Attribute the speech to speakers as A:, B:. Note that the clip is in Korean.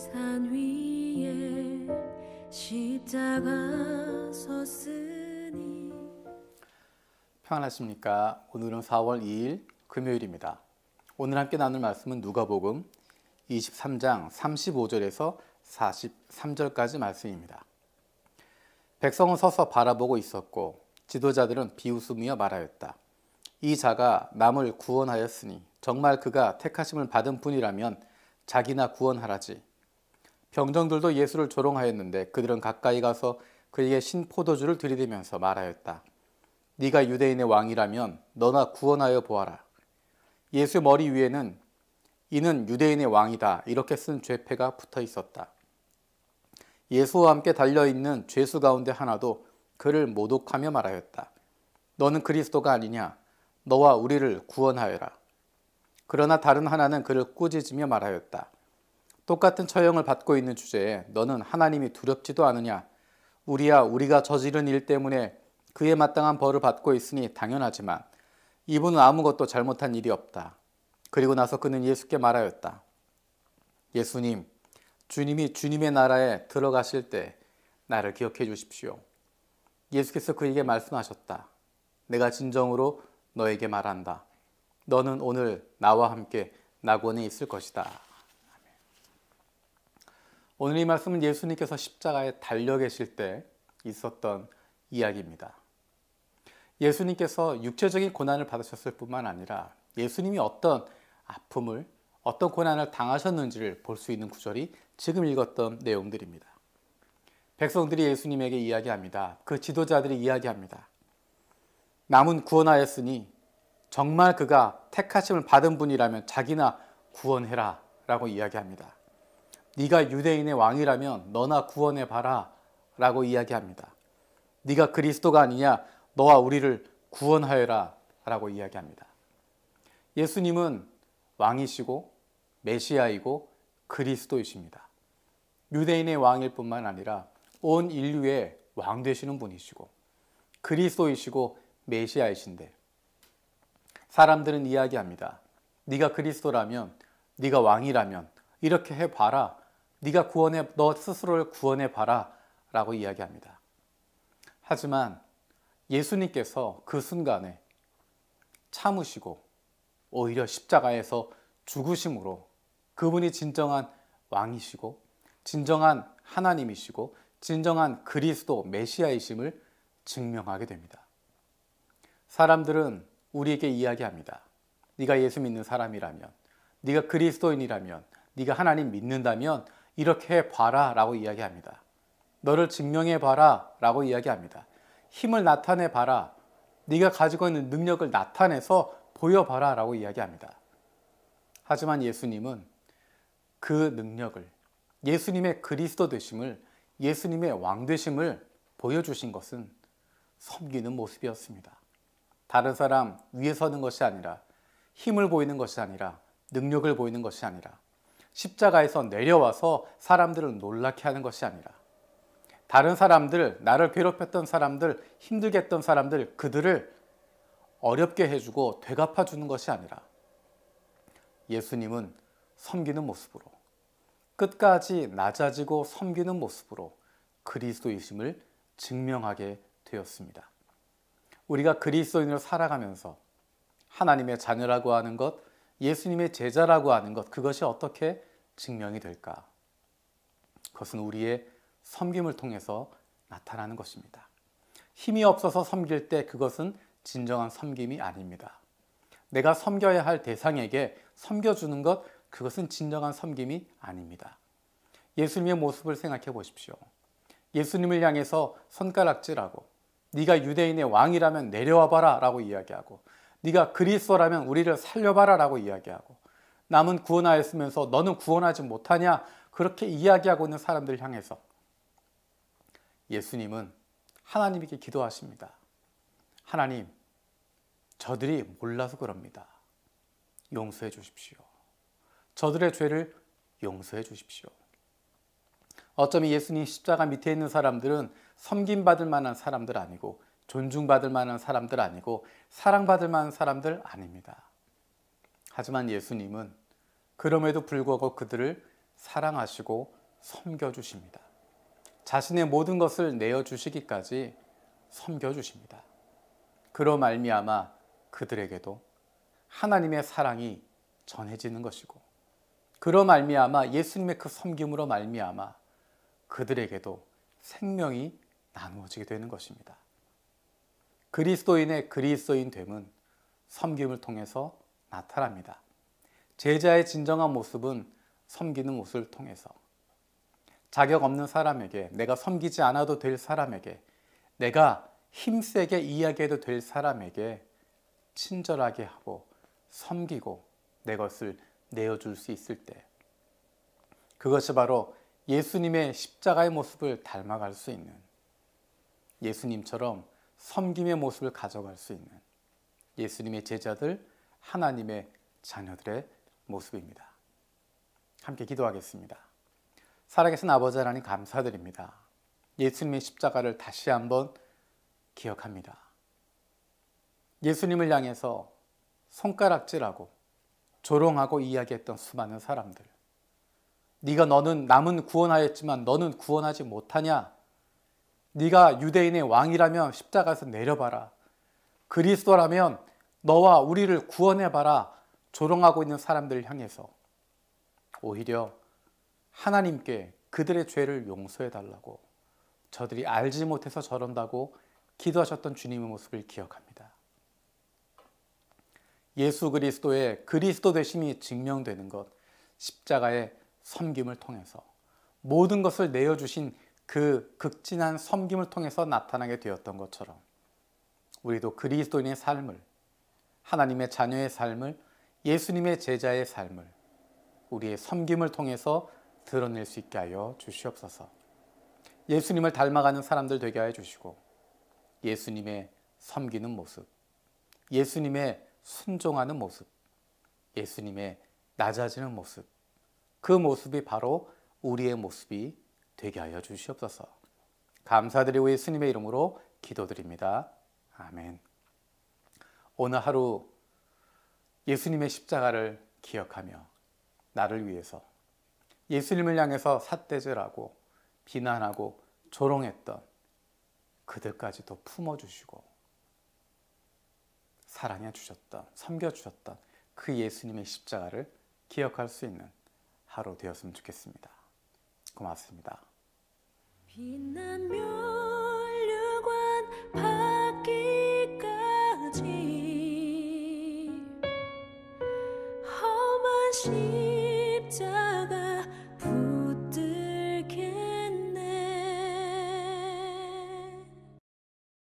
A: 산 위에 십자가 섰으니.
B: 평안하십니까? 오늘은 4월 2일 금요일입니다. 오늘 함께 나눌 말씀은 누가복음 23장 35절에서 43절까지 말씀입니다. 백성은 서서 바라보고 있었고 지도자들은 비웃으며 말하였다. 이 자가 남을 구원하였으니 정말 그가 택하심을 받은 분이라면 자기나 구원하라지. 병정들도 예수를 조롱하였는데 그들은 가까이 가서 그에게 신포도주를 들이대면서 말하였다. 네가 유대인의 왕이라면 너나 구원하여 보아라. 예수의 머리 위에는 이는 유대인의 왕이다 이렇게 쓴 죄패가 붙어 있었다. 예수와 함께 달려있는 죄수 가운데 하나도 그를 모독하며 말하였다. 너는 그리스도가 아니냐? 너와 우리를 구원하여라. 그러나 다른 하나는 그를 꾸짖으며 말하였다. 똑같은 처형을 받고 있는 주제에 너는 하나님이 두렵지도 않으냐? 우리가 저지른 일 때문에 그에 마땅한 벌을 받고 있으니 당연하지만 이분은 아무것도 잘못한 일이 없다. 그리고 나서 그는 예수께 말하였다. 예수님, 주님이 주님의 나라에 들어가실 때 나를 기억해 주십시오. 예수께서 그에게 말씀하셨다. 내가 진정으로 너에게 말한다. 너는 오늘 나와 함께 낙원에 있을 것이다. 오늘 이 말씀은 예수님께서 십자가에 달려 계실 때 있었던 이야기입니다. 예수님께서 육체적인 고난을 받으셨을 뿐만 아니라 예수님이 어떤 아픔을, 어떤 고난을 당하셨는지를 볼 수 있는 구절이 지금 읽었던 내용들입니다. 백성들이 예수님에게 이야기합니다. 그 지도자들이 이야기합니다. 남은 구원하였으니 정말 그가 택하심을 받은 분이라면 자기나 구원해라 라고 이야기합니다. 네가 유대인의 왕이라면 너나 구원해봐라 라고 이야기합니다. 네가 그리스도가 아니냐? 너와 우리를 구원하여라 라고 이야기합니다. 예수님은 왕이시고 메시아이고 그리스도이십니다. 유대인의 왕일 뿐만 아니라 온 인류의 왕 되시는 분이시고 그리스도이시고 메시아이신데 사람들은 이야기합니다. 네가 그리스도라면, 네가 왕이라면 이렇게 해봐라. 네가 너 스스로를 구원해봐라 라고 이야기합니다. 하지만 예수님께서 그 순간에 참으시고 오히려 십자가에서 죽으심으로 그분이 진정한 왕이시고 진정한 하나님이시고 진정한 그리스도 메시아이심을 증명하게 됩니다. 사람들은 우리에게 이야기합니다. 네가 예수 믿는 사람이라면, 네가 그리스도인이라면, 네가 하나님 믿는다면 이렇게 해봐라 라고 이야기합니다. 너를 증명해봐라 라고 이야기합니다. 힘을 나타내봐라. 네가 가지고 있는 능력을 나타내서 보여봐라 라고 이야기합니다. 하지만 예수님은 그 능력을, 예수님의 그리스도 되심을, 예수님의 왕 되심을 보여주신 것은 섬기는 모습이었습니다. 다른 사람 위에 서는 것이 아니라, 힘을 보이는 것이 아니라, 능력을 보이는 것이 아니라, 십자가에서 내려와서 사람들을 놀라게 하는 것이 아니라, 다른 사람들, 나를 괴롭혔던 사람들, 힘들게 했던 사람들, 그들을 어렵게 해주고 되갚아주는 것이 아니라 예수님은 섬기는 모습으로, 끝까지 낮아지고 섬기는 모습으로 그리스도이심을 증명하게 되었습니다. 우리가 그리스도인으로 살아가면서 하나님의 자녀라고 하는 것, 예수님의 제자라고 하는 것, 그것이 어떻게 증명이 될까? 그것은 우리의 섬김을 통해서 나타나는 것입니다. 힘이 없어서 섬길 때 그것은 진정한 섬김이 아닙니다. 내가 섬겨야 할 대상에게 섬겨주는 것, 그것은 진정한 섬김이 아닙니다. 예수님의 모습을 생각해 보십시오. 예수님을 향해서 손가락질하고 네가 유대인의 왕이라면 내려와 봐라 라고 이야기하고 네가 그리스도라면 우리를 살려봐라 라고 이야기하고 남은 구원하였으면서 너는 구원하지 못하냐 그렇게 이야기하고 있는 사람들을 향해서 예수님은 하나님께 기도하십니다. 하나님, 저들이 몰라서 그럽니다. 용서해 주십시오. 저들의 죄를 용서해 주십시오. 어쩌면 예수님 십자가 밑에 있는 사람들은 섬김받을 만한 사람들 아니고 존중받을 만한 사람들 아니고 사랑받을 만한 사람들 아닙니다. 하지만 예수님은 그럼에도 불구하고 그들을 사랑하시고 섬겨주십니다. 자신의 모든 것을 내어주시기까지 섬겨주십니다. 그로 말미암아 그들에게도 하나님의 사랑이 전해지는 것이고, 그로 말미암아 예수님의 그 섬김으로 말미암아 그들에게도 생명이 나누어지게 되는 것입니다. 그리스도인의 그리스도인 됨은 섬김을 통해서 나타납니다. 제자의 진정한 모습은 섬기는 모습을 통해서, 자격 없는 사람에게, 내가 섬기지 않아도 될 사람에게, 내가 힘세게 이야기해도 될 사람에게 친절하게 하고 섬기고 내 것을 내어줄 수 있을 때, 그것이 바로 예수님의 십자가의 모습을 닮아갈 수 있는, 예수님처럼 섬김의 모습을 가져갈 수 있는 예수님의 제자들, 하나님의 자녀들의 모습입니다. 함께 기도하겠습니다. 살아계신 아버지 하나님, 감사드립니다. 예수님의 십자가를 다시 한번 기억합니다. 예수님을 향해서 손가락질하고 조롱하고 이야기했던 수많은 사람들, 네가 너는 남은 구원하였지만 너는 구원하지 못하냐? 네가 유대인의 왕이라면 십자가에서 내려봐라. 그리스도라면 너와 우리를 구원해봐라. 조롱하고 있는 사람들을 향해서 오히려 하나님께 그들의 죄를 용서해달라고, 저들이 알지 못해서 저런다고 기도하셨던 주님의 모습을 기억합니다. 예수 그리스도의 그리스도 되심이 증명되는 것, 십자가의 섬김을 통해서, 모든 것을 내어주신 그 극진한 섬김을 통해서 나타나게 되었던 것처럼, 우리도 그리스도인의 삶을, 하나님의 자녀의 삶을, 예수님의 제자의 삶을 우리의 섬김을 통해서 드러낼 수 있게 하여 주시옵소서. 예수님을 닮아가는 사람들 되게 하여 주시고, 예수님의 섬기는 모습, 예수님의 순종하는 모습, 예수님의 낮아지는 모습, 그 모습이 바로 우리의 모습이 되게 하여 주시옵소서. 감사드리고 예수님의 이름으로 기도드립니다. 아멘. 오늘 하루 예수님의 십자가를 기억하며 나를 위해서 예수님을 향해서 삿대질하고 비난하고 조롱했던 그들까지도 품어주시고 사랑해 주셨던, 섬겨주셨던 그 예수님의 십자가를 기억할 수 있는 하루 되었으면 좋겠습니다. 고맙습니다.
A: 빛난 멸류관